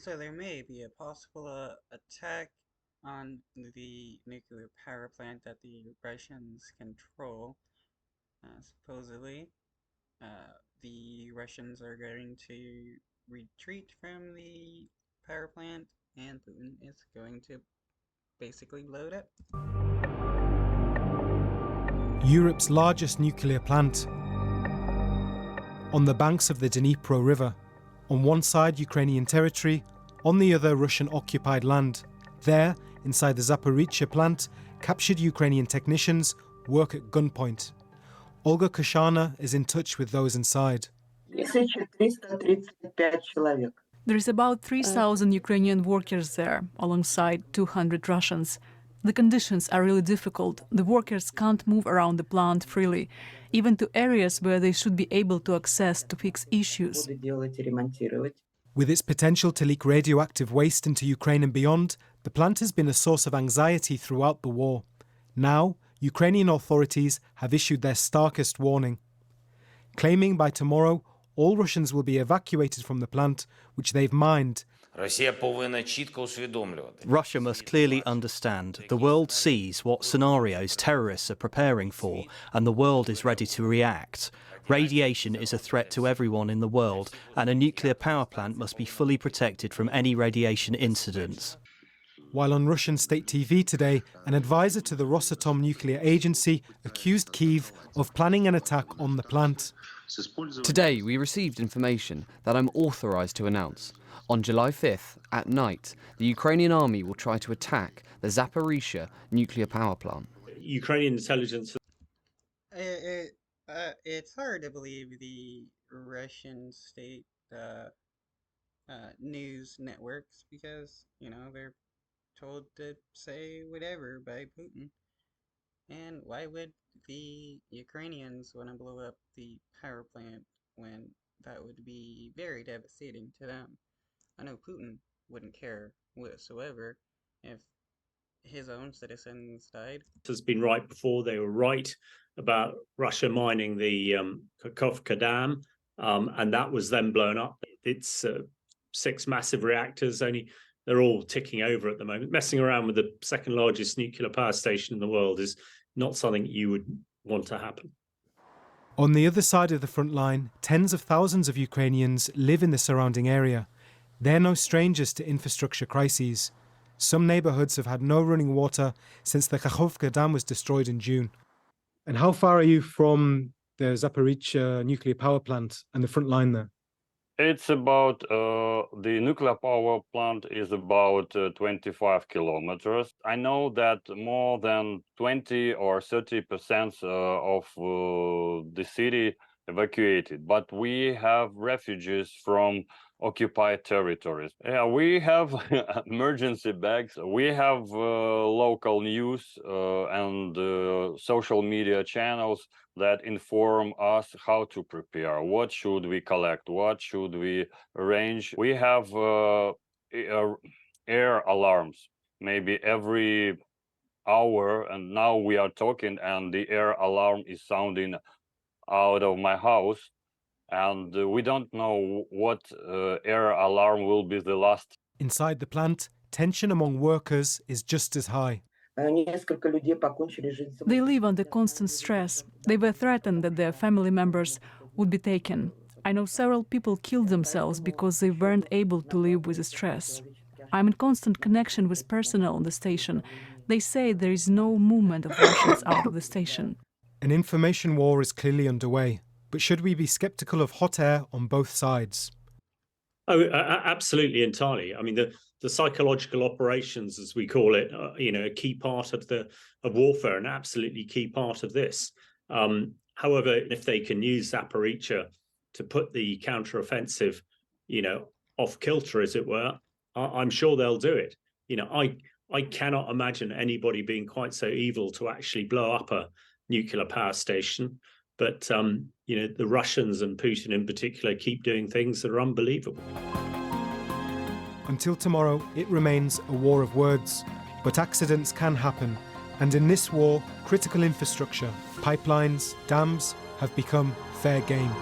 So there may be a possible attack on the nuclear power plant that the Russians control. Supposedly, the Russians are going to retreat from the power plant, and Putin is going to basically blow it up. Europe's largest nuclear plant. On the banks of the Dnipro River. On one side, Ukrainian territory, on the other, Russian-occupied land. There, inside the Zaporizhzhia plant, captured Ukrainian technicians work at gunpoint. Olga Koshana is in touch with those inside. There is about 3,000 Ukrainian workers there, alongside 200 Russians. The conditions are really difficult. The workers can't move around the plant freely, even to areas where they should be able to access to fix issues. With its potential to leak radioactive waste into Ukraine and beyond, the plant has been a source of anxiety throughout the war. Now, Ukrainian authorities have issued their starkest warning, claiming by tomorrow all Russians will be evacuated from the plant, which they've mined. Russia must clearly understand the world sees what scenarios terrorists are preparing for, and the world is ready to react. Radiation is a threat to everyone in the world, and a nuclear power plant must be fully protected from any radiation incidents. While on Russian state TV today, an advisor to the Rosatom nuclear agency accused Kyiv of planning an attack on the plant. Today we received information that I'm authorized to announce. On July 5th, at night, the Ukrainian army will try to attack the Zaporizhzhia nuclear power plant. Ukrainian intelligence. It's hard to believe the Russian state news networks because, they're told to say whatever by Putin. And why would the Ukrainians want to blow up the power plant when that would be very devastating to them? I know Putin wouldn't care whatsoever if his own citizens died. Has been right before. They were right about Russia mining the Kakhovka Dam, and that was then blown up. It's 6 massive reactors, they're all ticking over at the moment. Messing around with the second largest nuclear power station in the world is not something you would want to happen. On the other side of the front line, tens of thousands of Ukrainians live in the surrounding area. They're no strangers to infrastructure crises. Some neighbourhoods have had no running water since the Kakhovka Dam was destroyed in June. And how far are you from the Zaporizhzhia nuclear power plant and the front line there? It's about, the nuclear power plant is about 25 kilometers. I know that more than 20 or 30% of the city evacuated, but we have refugees from occupied territories. We have emergency bags. We have local news and social media channels that inform us how to prepare, what should we collect, what should we arrange. We have air alarms, maybe every hour, and now we are talking and the air alarm is sounding out of my house, and we don't know what air alarm will be the last. Inside the plant, tension among workers is just as high. They live under constant stress. They were threatened that their family members would be taken. I know several people killed themselves because they weren't able to live with the stress. I'm in constant connection with personnel on the station. They say there is no movement of Russians out of the station. An information war is clearly underway, but should we be sceptical of hot air on both sides? Oh, absolutely, entirely. I mean, the psychological operations, as we call it, a key part of warfare, an absolutely key part of this. However, if they can use Zaporizhzhia to put the counteroffensive, off kilter, as it were, I'm sure they'll do it. I cannot imagine anybody being quite so evil to actually blow up a nuclear power station. But, the Russians and Putin in particular keep doing things that are unbelievable. Until tomorrow, it remains a war of words. But accidents can happen. And in this war, critical infrastructure, pipelines, dams have become fair game.